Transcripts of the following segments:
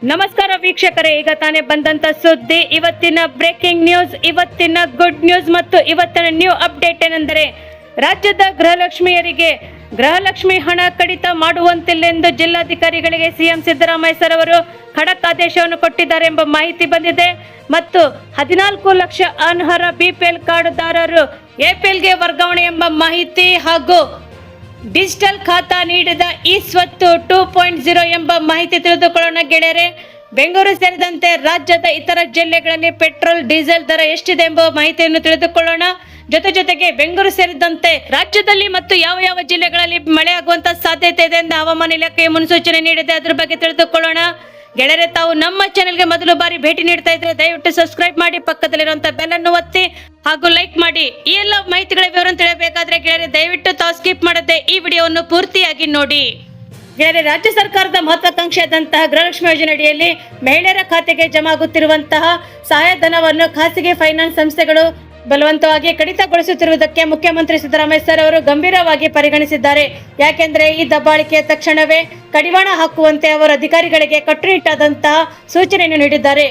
ನಮಸ್ಕಾರ ವೀಕ್ಷಕರೇ, ಈಗ ತಾನೇ ಬಂದಂತ ಸುದ್ದಿ, ಇವತ್ತಿನ ಬ್ರೇಕಿಂಗ್ ನ್ಯೂಸ್, ಇವತ್ತಿನ ಗುಡ್ ನ್ಯೂಸ್ ಮತ್ತು ಇವತ್ತಿನ ನ್ಯೂ ಅಪ್ಡೇಟ್ ಏನೆಂದರೆ ರಾಜ್ಯದ ಗೃಹಲಕ್ಷ್ಮಿ ಹಣ ಕಡಿತ ಮಾಡುವಂತಿಲ್ಲ ಎಂದು ಜಿಲ್ಲಾಧಿಕಾರಿಗಳಿಗೆ ಸಿಎಂ ಸಿದ್ದರಾಮಯ್ಯ ಸರ್ ಅವರು ಖಡಕ್ ಆದೇಶವನ್ನು ಕೊಟ್ಟಿದ್ದಾರೆ ಎಂಬ ಮಾಹಿತಿ ಬಂದಿದೆ. ಮತ್ತು 14 ಲಕ್ಷ ಅನರ್ಹ ಬಿಪಿಎಲ್ ಕಾರ್ಡ್ದಾರರು ಎಪಿಎಲ್ಗೆ ವರ್ಗಾವಣೆ ಎಂಬ ಮಾಹಿತಿ ಹಾಗೂ ಡಿಜಿಟಲ್ ಖಾತಾ ನೀಡಿದ ಈ ಸ್ವತ್ತು 2.0 ಎಂಬ ಮಾಹಿತಿ ತಿಳಿದುಕೊಳ್ಳೋಣ ಗೆಳೆಯರೆ. ಬೆಂಗಳೂರು ಸೇರಿದಂತೆ ರಾಜ್ಯದ ಇತರ ಜಿಲ್ಲೆಗಳಲ್ಲಿ ಪೆಟ್ರೋಲ್ ಡೀಸೆಲ್ ದರ ಎಷ್ಟಿದೆ ಎಂಬ ಮಾಹಿತಿಯನ್ನು ತಿಳಿದುಕೊಳ್ಳೋಣ. ಜೊತೆಗೆ ಬೆಂಗಳೂರು ಸೇರಿದಂತೆ ರಾಜ್ಯದಲ್ಲಿ ಮತ್ತು ಯಾವ ಜಿಲ್ಲೆಗಳಲ್ಲಿ ಮಳೆ ಆಗುವಂತ ಸಾಧ್ಯತೆ ಇದೆ ಎಂದು ಹವಾಮಾನ ಇಲಾಖೆ ಮುನ್ಸೂಚನೆ ನೀಡಿದೆ. ಅದರ ಬಗ್ಗೆ ತಿಳಿದುಕೊಳ್ಳೋಣ. ಗೆಳೆಯರೆ, ತಾವು ನಮ್ಮ ಚಾನೆಲ್ಗೆ ಮೊದಲು ಬಾರಿ ಭೇಟಿ ನೀಡ್ತಾ ಇದ್ರೆ ದಯವಿಟ್ಟು ಸಬ್ಸ್ಕ್ರೈಬ್ ಮಾಡಿ, ಪಕ್ಕದಲ್ಲಿರುವಂತಹ ಬೆಲ್ ಅನ್ನು ಒತ್ತಿ ಹಾಗೂ ಲೈಕ್ ಮಾಡಿ. ಈ ಎಲ್ಲ ಮಾಹಿತಿಗಳ ವಿವರವನ್ನು ತಿಳಿಯಬೇಕಾದ್ರೆ ಗೆಳೆಯರೆ ದಯವಿಟ್ಟು ತಾವು ಸ್ಕಿಪ್ ಮಾಡದೆ ಈ ವಿಡಿಯೋವನ್ನು ಪೂರ್ತಿಯಾಗಿ ನೋಡಿ. ಗೆಳೆಯರೆ, ರಾಜ್ಯ ಸರ್ಕಾರದ ಮಹತ್ವಾಕಾಂಕ್ಷೆಯಾದಂತಹ ಗೃಹಲಕ್ಷ್ಮಿ ಯೋಜನೆ ಅಡಿಯಲ್ಲಿ ಮಹಿಳೆಯರ ಖಾತೆಗೆ ಜಮಾ ಆಗುತ್ತಿರುವಂತಹ ಸಹಾಯಧನವನ್ನು ಖಾಸಗಿ ಫೈನಾನ್ಸ್ ಸಂಸ್ಥೆಗಳು ಬಲವಂತವಾಗಿ ಕಡಿತಗೊಳಿಸುತ್ತಿರುವುದಕ್ಕೆ ಮುಖ್ಯಮಂತ್ರಿ ಸಿದ್ದರಾಮಯ್ಯ ಸರ್ ಅವರು ಗಂಭೀರವಾಗಿ ಪರಿಗಣಿಸಿದ್ದಾರೆ. ಯಾಕೆಂದ್ರೆ ಈ ದಬ್ಬಾಳಿಕೆ ತಕ್ಷಣವೇ ಕಡಿವಾಣ ಹಾಕುವಂತೆ ಅವರು ಅಧಿಕಾರಿಗಳಿಗೆ ಕಟ್ಟುನಿಟ್ಟಾದಂತಹ ಸೂಚನೆಯನ್ನು ನೀಡಿದ್ದಾರೆ.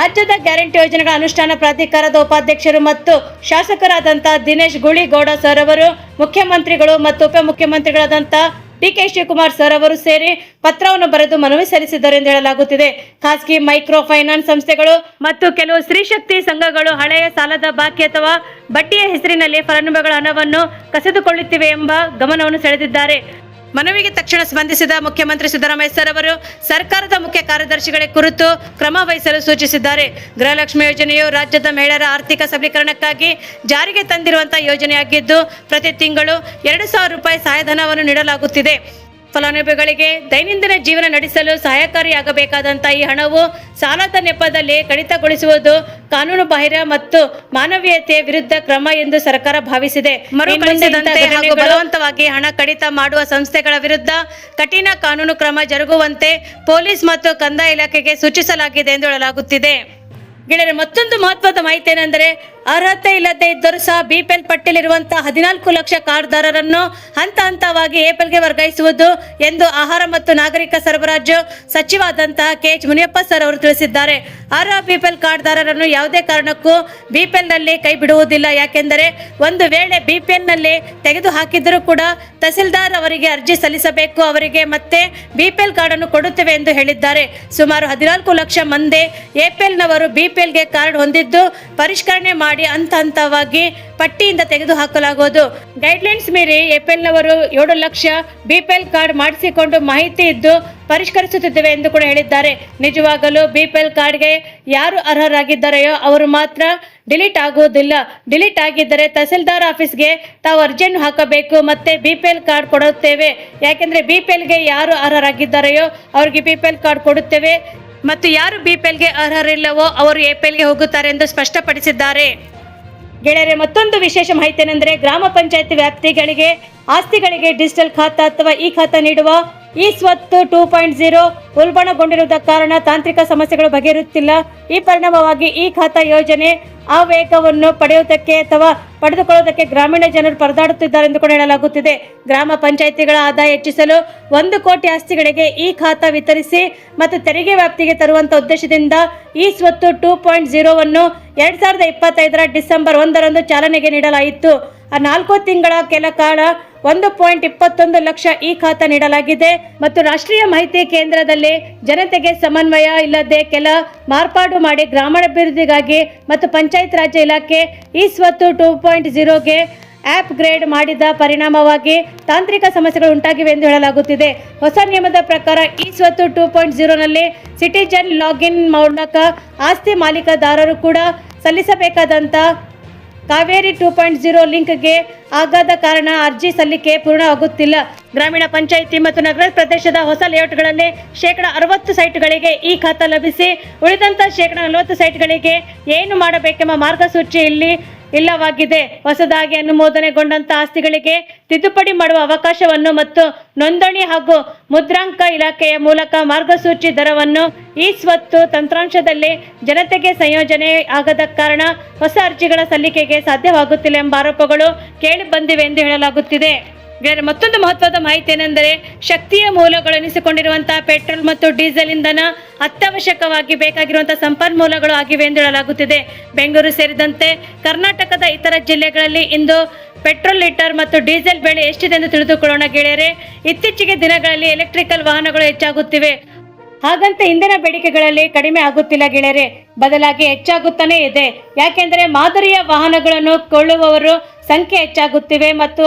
ರಾಜ್ಯದ ಗ್ಯಾರಂಟಿ ಯೋಜನೆಗಳ ಅನುಷ್ಠಾನ ಪ್ರಾಧಿಕಾರದ ಉಪಾಧ್ಯಕ್ಷರು ಮತ್ತು ಶಾಸಕರಾದಂತಹ ದಿನೇಶ್ ಗುಳಿಗೌಡ ಸರ್ ಅವರು ಮುಖ್ಯಮಂತ್ರಿಗಳು ಮತ್ತು ಉಪಮುಖ್ಯಮಂತ್ರಿಗಳಾದಂತಹ ಡಿಕೆ ಶಿವಕುಮಾರ್ ಸರ್ ಅವರು ಸೇರಿ ಪತ್ರವನ್ನು ಬರೆದು ಮನವಿ ಸಲ್ಲಿಸಿದ್ದಾರೆ ಎಂದು ಹೇಳಲಾಗುತ್ತಿದೆ. ಖಾಸಗಿ ಮೈಕ್ರೋ ಫೈನಾನ್ಸ್ ಸಂಸ್ಥೆಗಳು ಮತ್ತು ಕೆಲವು ಸ್ತ್ರೀಶಕ್ತಿ ಸಂಘಗಳು ಹಳೆಯ ಸಾಲದ ಬಾಕಿ ಅಥವಾ ಬಡ್ಡಿಯ ಹೆಸರಿನಲ್ಲಿ ಫಲಾನುಭವಿಗಳ ಹಣವನ್ನು ಕಸಿದುಕೊಳ್ಳುತ್ತಿವೆ ಎಂಬ ಗಮನವನ್ನು ಸೆಳೆದಿದ್ದಾರೆ. ಮನವಿಗೆ ತಕ್ಷಣ ಸ್ಪಂದಿಸಿದ ಮುಖ್ಯಮಂತ್ರಿ ಸಿದ್ದರಾಮಯ್ಯ ಸರ್ ಅವರು ಸರ್ಕಾರದ ಮುಖ್ಯ ಕಾರ್ಯದರ್ಶಿಗಳ ಕುರಿತು ಕ್ರಮ ವಹಿಸಲು ಸೂಚಿಸಿದ್ದಾರೆ. ಗೃಹಲಕ್ಷ್ಮಿ ಯೋಜನೆಯು ರಾಜ್ಯದ ಮಹಿಳೆಯರ ಆರ್ಥಿಕ ಸಬಲೀಕರಣಕ್ಕಾಗಿ ಜಾರಿಗೆ ತಂದಿರುವಂತಹ ಯೋಜನೆಯಾಗಿದ್ದು ಪ್ರತಿ ತಿಂಗಳು 2,000 ರೂಪಾಯಿ ಸಹಾಯಧನವನ್ನು ನೀಡಲಾಗುತ್ತಿದೆ. ಫಲಾನುಭವಿಗಳಿಗೆ ದೈನಂದಿನ ಜೀವನ ನಡೆಸಲು ಸಹಾಯಕಾರಿಯಾಗಬೇಕಾದಂತಹ ಈ ಹಣವು ಸಾಲದ ನೆಪದಲ್ಲಿ ಕಡಿತಗೊಳಿಸುವುದು ಕಾನೂನು ಬಾಹಿರ ಮತ್ತು ಮಾನವೀಯತೆಯ ವಿರುದ್ಧ ಕ್ರಮ ಎಂದು ಸರ್ಕಾರ ಭಾವಿಸಿದೆ. ಮರುಕಳಿಸಿದಂತೆ ಹಾಗೂ ಬಲವಂತವಾಗಿ ಹಣ ಕಡಿತ ಮಾಡುವ ಸಂಸ್ಥೆಗಳ ವಿರುದ್ಧ ಕಠಿಣ ಕಾನೂನು ಕ್ರಮ ಜರುಗುವಂತೆ ಪೊಲೀಸ್ ಮತ್ತು ಕಂದಾಯ ಇಲಾಖೆಗೆ ಸೂಚಿಸಲಾಗಿದೆ ಎಂದು ಹೇಳಲಾಗುತ್ತಿದೆ. ಗೆಳೆಯರೆ, ಮತ್ತೊಂದು ಮಹತ್ವದ ಮಾಹಿತಿ ಏನೆಂದರೆ ಅರ್ಹತೆ ಇಲ್ಲದೆ ಇದ್ದರೂ ಸಹ ಬಿಪಿಎಲ್ ಪಟ್ಟಿಯಲ್ಲಿರುವಂತಹ 14 ಲಕ್ಷ ಕಾರ್ಡ್ದಾರರನ್ನು ಹಂತವಾಗಿ ಎಪಿಎಲ್ಗೆ ವರ್ಗಾಯಿಸುವುದು ಎಂದು ಆಹಾರ ಮತ್ತು ನಾಗರಿಕ ಸರಬರಾಜು ಸಚಿವರಾದಂತಹ ಕೆಎಚ್ ಮುನಿಯಪ್ಪ ಸರ್ ಅವರು ತಿಳಿಸಿದ್ದಾರೆ. ಅರ್ಹ ಬಿಪಿಎಲ್ ಕಾರ್ಡ್ದಾರರನ್ನು ಯಾವುದೇ ಕಾರಣಕ್ಕೂ ಬಿಪಿಎಲ್ ನಲ್ಲಿ ಕೈ ಬಿಡುವುದಿಲ್ಲ. ಯಾಕೆಂದರೆ ಒಂದು ವೇಳೆ ಬಿಪಿಎಲ್ ನಲ್ಲಿ ತೆಗೆದು ಹಾಕಿದರೂ ಕೂಡ ತಹಸೀಲ್ದಾರ್ ಅವರಿಗೆ ಅರ್ಜಿ ಸಲ್ಲಿಸಬೇಕು, ಅವರಿಗೆ ಮತ್ತೆ ಬಿಪಿಎಲ್ ಕಾರ್ಡ್ ಅನ್ನು ಕೊಡುತ್ತೇವೆ ಎಂದು ಹೇಳಿದ್ದಾರೆ. ಸುಮಾರು 14 ಲಕ್ಷ ಮಂದಿ ಎಪಿಎಲ್ ನವರು ಬಿಪಿಎಲ್ಗೆ ಕಾರ್ಡ್ ಹೊಂದಿದ್ದು ಪರಿಷ್ಕರಣೆ ಮಾಡಿ ಹಂತವಾಗಿ ಪಟ್ಟಿಯಿಂದ ತೆಗೆದು ಹಾಕಲಾಗುವುದು. ಗೈಡ್ಲೈನ್ಸ್ ಮೀರಿ ಎಪಿಎಲ್ ನವರು 7 ಲಕ್ಷ ಬಿಪಿಎಲ್ ಕಾರ್ಡ್ ಮಾಡಿಸಿಕೊಂಡು ಮಾಹಿತಿ ಇದ್ದು ಪರಿಷ್ಕರಿಸುತ್ತಿದ್ದೇವೆ ಎಂದು ಕೂಡ ಹೇಳಿದ್ದಾರೆ. ನಿಜವಾಗಲೂ ಬಿಪಿಎಲ್ ಕಾರ್ಡ್ಗೆ ಯಾರು ಅರ್ಹರಾಗಿದ್ದಾರೆಯೋ ಅವರು ಮಾತ್ರ ಡಿಲೀಟ್ ಆಗುವುದಿಲ್ಲ. ಡಿಲೀಟ್ ಆಗಿದ್ದರೆ ತಹಸೀಲ್ದಾರ್ ಆಫೀಸ್ಗೆ ತಾವು ಅರ್ಜಿಯನ್ನು ಹಾಕಬೇಕು, ಮತ್ತೆ ಬಿಪಿಎಲ್ ಕಾರ್ಡ್ ಕೊಡುತ್ತೇವೆ. ಯಾಕೆಂದ್ರೆ ಬಿಪಿಎಲ್ಗೆ ಯಾರು ಅರ್ಹರಾಗಿದ್ದಾರೆಯೋ ಅವರಿಗೆ ಬಿಪಿಎಲ್ ಕಾರ್ಡ್ ಕೊಡುತ್ತೇವೆ ಮತ್ತು ಯಾರು ಬಿಪಿಎಲ್ಗೆ ಅರ್ಹರಿಲ್ಲವೋ ಅವರು ಎಪಿಎಲ್ಗೆ ಹೋಗುತ್ತಾರೆ ಎಂದು ಸ್ಪಷ್ಟಪಡಿಸಿದ್ದಾರೆ. ಗೆಳೆಯರೆ, ಮತ್ತೊಂದು ವಿಶೇಷ ಮಾಹಿತಿ ಏನೆಂದರೆ ಗ್ರಾಮ ಪಂಚಾಯತ್ ವ್ಯಾಪ್ತಿಗಳಿಗೆ ಆಸ್ತಿಗಳಿಗೆ ಡಿಜಿಟಲ್ ಖಾತಾ ಅಥವಾ ಇ ಖಾತಾ ನೀಡುವ ಈ ಸ್ವತ್ತು 2.0 ಉಲ್ಬಣಗೊಂಡಿರುವುದ ಕಾರಣ ತಾಂತ್ರಿಕ ಸಮಸ್ಯೆಗಳು ಬಗೆಹರಿಯುತ್ತಿಲ್ಲ. ಈ ಪರಿಣಾಮವಾಗಿ ಈ ಖಾತಾ ಯೋಜನೆ ಆ ವೇಗವನ್ನು ಪಡೆಯುವುದಕ್ಕೆ ಅಥವಾ ಪಡೆದುಕೊಳ್ಳುವುದಕ್ಕೆ ಗ್ರಾಮೀಣ ಜನರು ಪರದಾಡುತ್ತಿದ್ದಾರೆ ಎಂದು ಕೂಡ ಹೇಳಲಾಗುತ್ತಿದೆ. ಗ್ರಾಮ ಪಂಚಾಯಿತಿಗಳ ಆದಾಯ ಹೆಚ್ಚಿಸಲು 1 ಕೋಟಿ ಆಸ್ತಿಗಳಿಗೆ ಈ ಖಾತಾ ವಿತರಿಸಿ ಮತ್ತು ತೆರಿಗೆ ವ್ಯಾಪ್ತಿಗೆ ತರುವಂತಹ ಉದ್ದೇಶದಿಂದ ಈ ಸ್ವತ್ತು 2.0ವನ್ನು 2025 ಡಿಸೆಂಬರ್ 1ರಂದು ಚಾಲನೆಗೆ ನೀಡಲಾಯಿತು. 4 ತಿಂಗಳ ಕೆಲ ಕಾಲ 1.21 ಲಕ್ಷ ಈ ಖಾತಾ ನೀಡಲಾಗಿದೆ ಮತ್ತು ರಾಷ್ಟ್ರೀಯ ಮಾಹಿತಿ ಕೇಂದ್ರದಲ್ಲಿ ಜನತೆಗೆ ಸಮನ್ವಯ ಇಲ್ಲದೆ ಕೆಲ ಮಾರ್ಪಾಡು ಮಾಡಿ ಗ್ರಾಮೀಣಾಭಿವೃದ್ಧಿಗಾಗಿ ಮತ್ತು ಪಂಚಾಯತ್ ರಾಜ್ ಇಲಾಖೆ ಈ ಸ್ವತ್ತು 2.0ಗೆ ಆಪ್ ಗ್ರೇಡ್ ಮಾಡಿದ ಪರಿಣಾಮವಾಗಿ ತಾಂತ್ರಿಕ ಸಮಸ್ಯೆಗಳು ಉಂಟಾಗಿವೆ ಎಂದು ಹೇಳಲಾಗುತ್ತಿದೆ. ಹೊಸ ನಿಯಮದ ಪ್ರಕಾರ ಈ ಸ್ವತ್ತು 2.0ನಲ್ಲಿ ಸಿಟಿಜನ್ ಲಾಗಿನ್ ಮೂಲಕ ಆಸ್ತಿ ಮಾಲೀಕದಾರರು ಕೂಡ ಸಲ್ಲಿಸಬೇಕಾದಂತ ಕಾವೇರಿ 2.0 ಲಿಂಕ್ಗೆ ಆಗದ ಕಾರಣ ಅರ್ಜಿ ಸಲ್ಲಿಕೆ ಪೂರ್ಣವಾಗುತ್ತಿಲ್ಲ. ಗ್ರಾಮೀಣ ಪಂಚಾಯಿತಿ ಮತ್ತು ನಗರ ಪ್ರದೇಶದ ಹೊಸ ಲೇಔಟ್ಗಳಲ್ಲಿ 60% ಸೈಟ್ಗಳಿಗೆ ಈ ಖಾತಾ ಲಭಿಸಿ ಉಳಿದಂತ 40% ಸೈಟ್ಗಳಿಗೆ ಏನು ಮಾಡಬೇಕೆಂಬ ಮಾರ್ಗಸೂಚಿ ಇಲ್ಲವಾಗಿದೆ. ಹೊಸದಾಗಿ ಅನುಮೋದನೆಗೊಂಡಂತ ಆಸ್ತಿಗಳಿಗೆ ತಿದ್ದುಪಡಿ ಮಾಡುವ ಅವಕಾಶವನ್ನು ಮತ್ತು ನೋಂದಣಿ ಹಾಗೂ ಮುದ್ರಾಂಕ ಇಲಾಖೆಯ ಮೂಲಕ ಮಾರ್ಗಸೂಚಿ ದರವನ್ನು ಈ ಸ್ವತ್ತು ತಂತ್ರಾಂಶದಲ್ಲಿ ಜನತೆಗೆ ಸಂಯೋಜನೆ ಆಗದ ಕಾರಣ ಹೊಸ ಅರ್ಜಿಗಳ ಸಲ್ಲಿಕೆಗೆ ಸಾಧ್ಯವಾಗುತ್ತಿಲ್ಲ ಎಂಬ ಆರೋಪಗಳು ಕೇಳಿ ಬಂದಿವೆ ಎಂದು ಹೇಳಲಾಗುತ್ತಿದೆ. ಮತ್ತೊಂದು ಮಹತ್ವದ ಮಾಹಿತಿ ಏನೆಂದರೆ ಶಕ್ತಿಯ ಮೂಲಗಳು ಎನಿಸಿಕೊಂಡಿರುವಂತಹ ಪೆಟ್ರೋಲ್ ಮತ್ತು ಡೀಸೆಲ್ ಇಂಧನ ಅತ್ಯವಶ್ಯಕವಾಗಿ ಬೇಕಾಗಿರುವಂತಹ ಸಂಪನ್ಮೂಲಗಳು ಆಗಿವೆ ಎಂದು ಹೇಳಲಾಗುತ್ತಿದೆ. ಬೆಂಗಳೂರು ಸೇರಿದಂತೆ ಕರ್ನಾಟಕದ ಇತರ ಜಿಲ್ಲೆಗಳಲ್ಲಿ ಇಂದು ಪೆಟ್ರೋಲ್ ಲೀಟರ್ ಮತ್ತು ಡೀಸೆಲ್ ಬೆಲೆ ಎಷ್ಟಿದೆ ಎಂದು ತಿಳಿದುಕೊಳ್ಳೋಣ ಗೆಳೆಯರೆ. ಇತ್ತೀಚೆಗೆ ದಿನಗಳಲ್ಲಿ ಎಲೆಕ್ಟ್ರಿಕಲ್ ವಾಹನಗಳು ಹೆಚ್ಚಾಗುತ್ತಿವೆ. ಹಾಗಂತ ಇಂಧನ ಬೇಡಿಕೆಗಳಲ್ಲಿ ಕಡಿಮೆ ಆಗುತ್ತಿಲ್ಲ ಗೆಳೆಯರೆ, ಬದಲಾಗಿ ಹೆಚ್ಚಾಗುತ್ತಾನೆ ಇದೆ. ಯಾಕೆಂದರೆ ಮಾದರಿಯ ವಾಹನಗಳನ್ನು ಕೊಳ್ಳುವವರು ಸಂಖ್ಯೆ ಹೆಚ್ಚಾಗುತ್ತಿವೆ. ಮತ್ತು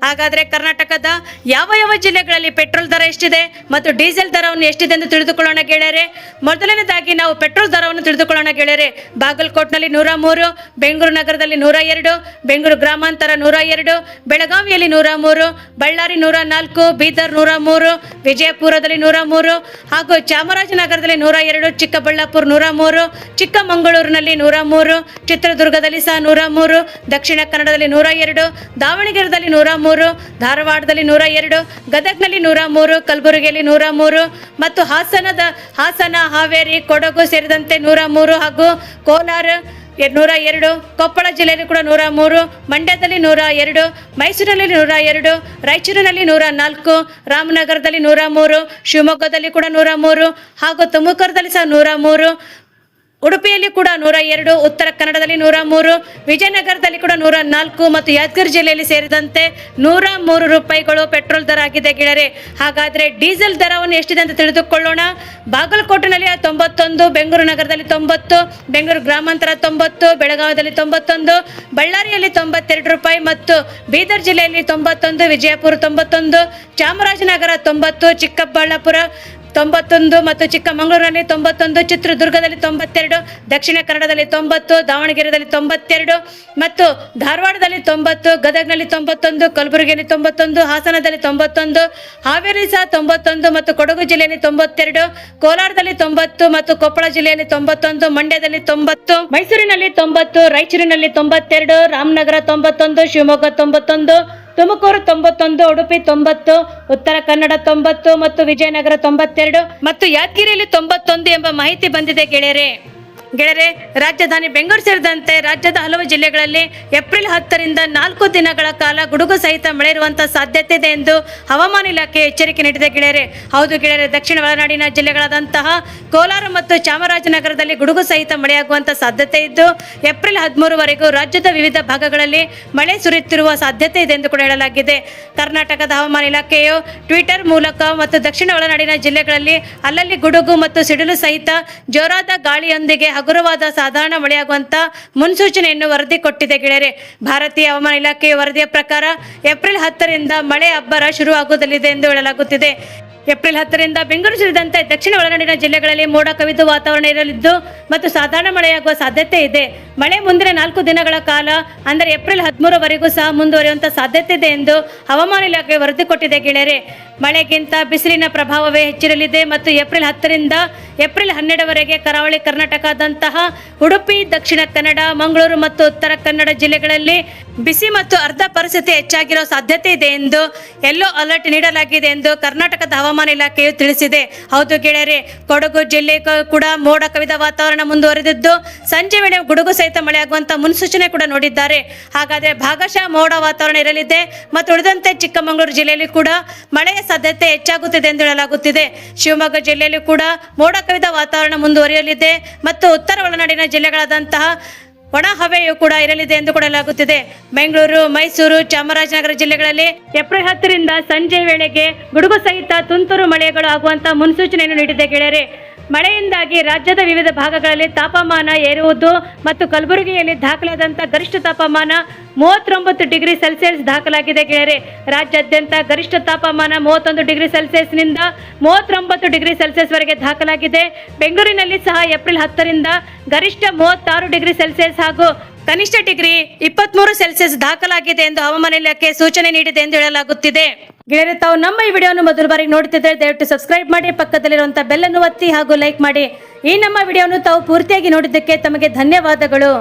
ಹಾಗಾದ್ರೆ ಕರ್ನಾಟಕದ ಯಾವ ಜಿಲ್ಲೆಗಳಲ್ಲಿ ಪೆಟ್ರೋಲ್ ದರ ಎಷ್ಟಿದೆ ಮತ್ತು ಡೀಸೆಲ್ ದರವನ್ನು ಎಷ್ಟಿದೆ ಎಂದು ತಿಳಿದುಕೊಳ್ಳೋಣ ಗೆಳೆಯರೆ. ಮೊದಲನೇದಾಗಿ ನಾವು ಪೆಟ್ರೋಲ್ ದರವನ್ನು ತಿಳಿದುಕೊಳ್ಳೋಣ ಗೆಳೆಯರೆ. ಬಾಗಲಕೋಟ್ನಲ್ಲಿ 103, ಬೆಂಗಳೂರು ನಗರದಲ್ಲಿ 102, ಬೆಂಗಳೂರು ಗ್ರಾಮಾಂತರ 102, ಬೆಳಗಾವಿಯಲ್ಲಿ 103, ಬಳ್ಳಾರಿ 104, ಬೀದರ್ 103, ವಿಜಯಪುರದಲ್ಲಿ 103 ಹಾಗೂ ಚಾಮರಾಜನಗರದಲ್ಲಿ 102, ಚಿಕ್ಕಬಳ್ಳಾಪುರ 103, ಚಿಕ್ಕಮಗಳೂರಿನಲ್ಲಿ 103, ಚಿತ್ರದುರ್ಗದಲ್ಲಿ ಸಹ 103, ದಕ್ಷಿಣ ಕನ್ನಡದಲ್ಲಿ 102, ದಾವಣಗೆರೆಯಲ್ಲಿ 103, ಧಾರವಾಡದಲ್ಲಿ 102, ಗದಗ್ನಲ್ಲಿ 103, ಕಲಬುರಗಿಯಲ್ಲಿ 103 ಮತ್ತು ಹಾಸನ, ಹಾವೇರಿ, ಕೊಡಗು ಸೇರಿದಂತೆ 103 ಹಾಗೂ ಕೋಲಾರ 102, ಕೊಪ್ಪಳ ಜಿಲ್ಲೆಯಲ್ಲಿ ಕೂಡ 103, ಮಂಡ್ಯದಲ್ಲಿ 102, ಮೈಸೂರಿನಲ್ಲಿ 102, ರಾಯಚೂರಿನಲ್ಲಿ 104, ರಾಮನಗರದಲ್ಲಿ 103, ಶಿವಮೊಗ್ಗದಲ್ಲಿ ಕೂಡ 103 ಹಾಗೂ ತುಮಕೂರದಲ್ಲಿ ಸಹ 103, ಉಡುಪಿಯಲ್ಲಿ ಕೂಡ 102, ಉತ್ತರ ಕನ್ನಡದಲ್ಲಿ 103, ವಿಜಯನಗರದಲ್ಲಿ ಕೂಡ 104 ಮತ್ತು ಯಾದಗಿರಿ ಜಿಲ್ಲೆಯಲ್ಲಿ ಸೇರಿದಂತೆ 103 ರೂಪಾಯಿಗಳು ಪೆಟ್ರೋಲ್ ದರ ಆಗಿದೆ ಗೆಳೆಯರೆ. ಹಾಗಾದ್ರೆ ಡೀಸೆಲ್ ದರವನ್ನು ಎಷ್ಟಿದೆ ಅಂತ ತಿಳಿದುಕೊಳ್ಳೋಣ. ಬಾಗಲಕೋಟೆನಲ್ಲಿ 91, ಬೆಂಗಳೂರು ನಗರದಲ್ಲಿ 90, ಬೆಂಗಳೂರು ಗ್ರಾಮಾಂತರ 90, ಬೆಳಗಾವಿಯಲ್ಲಿ 91, ಬಳ್ಳಾರಿಯಲ್ಲಿ 92 ರೂಪಾಯಿ ಮತ್ತು ಬೀದರ್ ಜಿಲ್ಲೆಯಲ್ಲಿ 91, ವಿಜಯಪುರ 91, ಚಾಮರಾಜನಗರ 90, ಚಿಕ್ಕಬಳ್ಳಾಪುರ 91 ಮತ್ತು ಚಿಕ್ಕಮಗಳೂರಿನಲ್ಲಿ 91, ಚಿತ್ರದುರ್ಗದಲ್ಲಿ 92, ದಕ್ಷಿಣ ಕನ್ನಡದಲ್ಲಿ 90, ದಾವಣಗೆರೆಯಲ್ಲಿ 92 ಮತ್ತು ಧಾರವಾಡದಲ್ಲಿ 90, ಗದಗ್ನಲ್ಲಿ 91, ಕಲಬುರಗಿಯಲ್ಲಿ 91, ಹಾಸನದಲ್ಲಿ 91, ಹಾವೇರಿ ಸಹ 91 ಮತ್ತು ಕೊಡಗು ಜಿಲ್ಲೆಯಲ್ಲಿ 92, ಕೋಲಾರದಲ್ಲಿ 90 ಮತ್ತು ಕೊಪ್ಪಳ ಜಿಲ್ಲೆಯಲ್ಲಿ 91, ಮಂಡ್ಯದಲ್ಲಿ 90, ಮೈಸೂರಿನಲ್ಲಿ 90, ರಾಯಚೂರಿನಲ್ಲಿ 92, ರಾಮನಗರ 91, ಶಿವಮೊಗ್ಗ 91, ತುಮಕೂರು 91, ಉಡುಪಿ 90, ಉತ್ತರ ಕನ್ನಡ 90 ಮತ್ತು ವಿಜಯನಗರ 92 ಮತ್ತು ಯಾದಗಿರಿಯಲ್ಲಿ 91 ಎಂಬ ಮಾಹಿತಿ ಬಂದಿದೆ ಗೆಳೆಯರೆ. ರಾಜಧಾನಿ ಬೆಂಗಳೂರು ಸೇರಿದಂತೆ ರಾಜ್ಯದ ಹಲವು ಜಿಲ್ಲೆಗಳಲ್ಲಿ ಏಪ್ರಿಲ್ 10ರಿಂದ 4 ದಿನಗಳ ಕಾಲ ಗುಡುಗು ಸಹಿತ ಮಳೆ ಇರುವಂತಹ ಸಾಧ್ಯತೆ ಇದೆ ಎಂದು ಹವಾಮಾನ ಇಲಾಖೆ ಎಚ್ಚರಿಕೆ ನೀಡಿದೆ ಗೆಳೆಯರೆ. ಹೌದು ಗೆಳೆಯರೆ, ದಕ್ಷಿಣ ಒಳನಾಡಿನ ಜಿಲ್ಲೆಗಳಾದಂತಹ ಕೋಲಾರ ಮತ್ತು ಚಾಮರಾಜನಗರದಲ್ಲಿ ಗುಡುಗು ಸಹಿತ ಮಳೆಯಾಗುವಂತಹ ಸಾಧ್ಯತೆ ಇದ್ದು ಏಪ್ರಿಲ್ 13ವರೆಗೂ ರಾಜ್ಯದ ವಿವಿಧ ಭಾಗಗಳಲ್ಲಿ ಮಳೆ ಸುರಿಯುತ್ತಿರುವ ಸಾಧ್ಯತೆ ಇದೆ ಎಂದು ಕೂಡ ಹೇಳಲಾಗಿದೆ. ಕರ್ನಾಟಕದ ಹವಾಮಾನ ಇಲಾಖೆಯು ಟ್ವಿಟರ್ ಮೂಲಕ ಮತ್ತು ದಕ್ಷಿಣ ಒಳನಾಡಿನ ಜಿಲ್ಲೆಗಳಲ್ಲಿ ಅಲ್ಲಲ್ಲಿ ಗುಡುಗು ಮತ್ತು ಸಿಡಿಲು ಸಹಿತ ಜೋರಾದ ಗಾಳಿಯೊಂದಿಗೆ ಹಗುರವಾದ ಸಾಧಾರಣ ಮಳೆಯಾಗುವಂತ ಮುನ್ಸೂಚನೆಯನ್ನು ವರದಿ ಕೊಟ್ಟಿದೆ ಗೆಳೆಯರೆ. ಭಾರತೀಯ ಹವಾಮಾನ ಇಲಾಖೆಯ ವರದಿಯ ಪ್ರಕಾರ ಏಪ್ರಿಲ್ 10ರಿಂದ ಮಳೆ ಅಬ್ಬರ ಶುರುವಾಗುವುದಲ್ಲಿದೆ ಎಂದು ಹೇಳಲಾಗುತ್ತಿದೆ. ಏಪ್ರಿಲ್ 10ರಿಂದ ಬೆಂಗಳೂರು ಸೇರಿದಂತೆ ದಕ್ಷಿಣ ಒಳನಾಡಿನ ಜಿಲ್ಲೆಗಳಲ್ಲಿ ಮೋಡ ಕವಿದು ವಾತಾವರಣ ಇರಲಿದ್ದು ಮತ್ತು ಸಾಧಾರಣ ಮಳೆಯಾಗುವ ಸಾಧ್ಯತೆ ಇದೆ. ಮಳೆ ಮುಂದಿನ 4 ದಿನಗಳ ಕಾಲ ಅಂದರೆ ಏಪ್ರಿಲ್ 13ವರೆಗೂ ಸಹ ಮುಂದುವರಿಯುವಂತಹ ಸಾಧ್ಯತೆ ಇದೆ ಎಂದು ಹವಾಮಾನ ಇಲಾಖೆ ವರದಿ ಕೊಟ್ಟಿದೆ ಗೆಳೆಯರೆ. ಮಳೆಗಿಂತ ಬಿಸಿಲಿನ ಪ್ರಭಾವವೇ ಹೆಚ್ಚಿರಲಿದೆ ಮತ್ತು ಏಪ್ರಿಲ್ 10ರಿಂದ ಏಪ್ರಿಲ್ 12ವರೆಗೆ ಕರಾವಳಿ ಕರ್ನಾಟಕದಂತಹ ಉಡುಪಿ, ದಕ್ಷಿಣ ಕನ್ನಡ, ಮಂಗಳೂರು ಮತ್ತು ಉತ್ತರ ಕನ್ನಡ ಜಿಲ್ಲೆಗಳಲ್ಲಿ ಬಿಸಿ ಮತ್ತು ಅರ್ಧ ಪರಿಸ್ಥಿತಿ ಹೆಚ್ಚಾಗಿರೋ ಸಾಧ್ಯತೆ ಇದೆ ಎಂದು ಯೆಲ್ಲೋ ಅಲರ್ಟ್ ನೀಡಲಾಗಿದೆ ಎಂದು ಕರ್ನಾಟಕದ ಹವಾಮಾನ ಇಲಾಖೆಯು ತಿಳಿಸಿದೆ. ಹೌದು ಗೆಳೆಯರೆ, ಕೊಡಗು ಜಿಲ್ಲೆ ಕೂಡ ಮೋಡ ಕವಿದ ವಾತಾವರಣ ಮುಂದುವರೆದಿದ್ದು ಸಂಜೆ ವೇಳೆ ಗುಡುಗು ಸಹಿತ ಮಳೆಯಾಗುವಂತ ಮುನ್ಸೂಚನೆ ಕೂಡ ನೋಡಿದ್ದಾರೆ. ಹಾಗಾದ್ರೆ ಭಾಗಶಃ ಮೋಡ ವಾತಾವರಣ ಇರಲಿದೆ ಮತ್ತು ಉಳಿದಂತೆ ಚಿಕ್ಕಮಗಳೂರು ಜಿಲ್ಲೆಯಲ್ಲಿ ಕೂಡ ಮಳೆಯ ಸಾಧ್ಯತೆ ಹೆಚ್ಚಾಗುತ್ತಿದೆ ಎಂದು ಹೇಳಲಾಗುತ್ತಿದೆ. ಶಿವಮೊಗ್ಗ ಜಿಲ್ಲೆಯಲ್ಲಿ ಕೂಡ ಮೋಡ ಕವಿದ ವಾತಾವರಣ ಮುಂದುವರಿಯಲಿದೆ ಮತ್ತು ಉತ್ತರ ಒಳನಾಡಿನ ಜಿಲ್ಲೆಗಳಾದಂತಹ ಒಣ ಹವೆಯೂ ಕೂಡ ಇರಲಿದೆ ಎಂದು ಕೊಡಲಾಗುತ್ತಿದೆ. ಬೆಂಗಳೂರು, ಮೈಸೂರು, ಚಾಮರಾಜನಗರ ಜಿಲ್ಲೆಗಳಲ್ಲಿ ಏಪ್ರಿಲ್ 10ರಿಂದ ಸಂಜೆ ವೇಳೆಗೆ ಗುಡುಗು ಸಹಿತ ತುಂತುರು ಮಳೆಗಳು ಆಗುವಂತಹ ಮುನ್ಸೂಚನೆಯನ್ನು ನೀಡಿದೆ ಗೆಳೆಯರೆ. ಮಳೆಯಿಂದಾಗಿ ರಾಜ್ಯದ ವಿವಿಧ ಭಾಗಗಳಲ್ಲಿ ತಾಪಮಾನ ಏರುವುದು ಮತ್ತು ಕಲಬುರಗಿಯಲ್ಲಿ ದಾಖಲಾದಂತಹ ಗರಿಷ್ಠ ತಾಪಮಾನ 39 ಡಿಗ್ರಿ ಸೆಲ್ಸಿಯಸ್ ದಾಖಲಾಗಿದೆ ಗೆಳೆಯರೆ. ರಾಜ್ಯಾದ್ಯಂತ ಗರಿಷ್ಠ ತಾಪಮಾನ 31 ಡಿಗ್ರಿ ಸೆಲ್ಸಿಯಸ್ನಿಂದ 39 ಡಿಗ್ರಿ ಸೆಲ್ಸಿಯಸ್ ವರೆಗೆ ದಾಖಲಾಗಿದೆ. ಬೆಂಗಳೂರಿನಲ್ಲಿ ಸಹ ಏಪ್ರಿಲ್ 10ರಿಂದ ಗರಿಷ್ಠ 36 ಡಿಗ್ರಿ ಸೆಲ್ಸಿಯಸ್ ಹಾಗೂ ಕನಿಷ್ಠ ಡಿಗ್ರಿ 23 ಸೆಲ್ಸಿಯಸ್ ದಾಖಲಾಗಿದೆ ಎಂದು ಹವಾಮಾನ ಇಲಾಖೆ ಸೂಚನೆ ನೀಡಿದೆ ಎಂದು ಹೇಳಲಾಗುತ್ತಿದೆ. ಗೆಳೆಯರೆ, ತಾವು ನಮ್ಮ ಈ ವಿಡಿಯೋವನ್ನು ಮೊದಲ ಬಾರಿಗೆ ನೋಡುತ್ತಿದ್ದರೆ ದಯವಿಟ್ಟು ಸಬ್ಸ್ಕ್ರೈಬ್ ಮಾಡಿ, ಪಕ್ಕದಲ್ಲಿರುವಂತಹ ಬೆಲ್ ಅನ್ನು ಒತ್ತಿ ಹಾಗೂ ಲೈಕ್ ಮಾಡಿ. ಈ ನಮ್ಮ ವಿಡಿಯೋವನ್ನು ತಾವು ಪೂರ್ತಿಯಾಗಿ ನೋಡಿದ್ದಕ್ಕೆ ತಮಗೆ ಧನ್ಯವಾದಗಳು.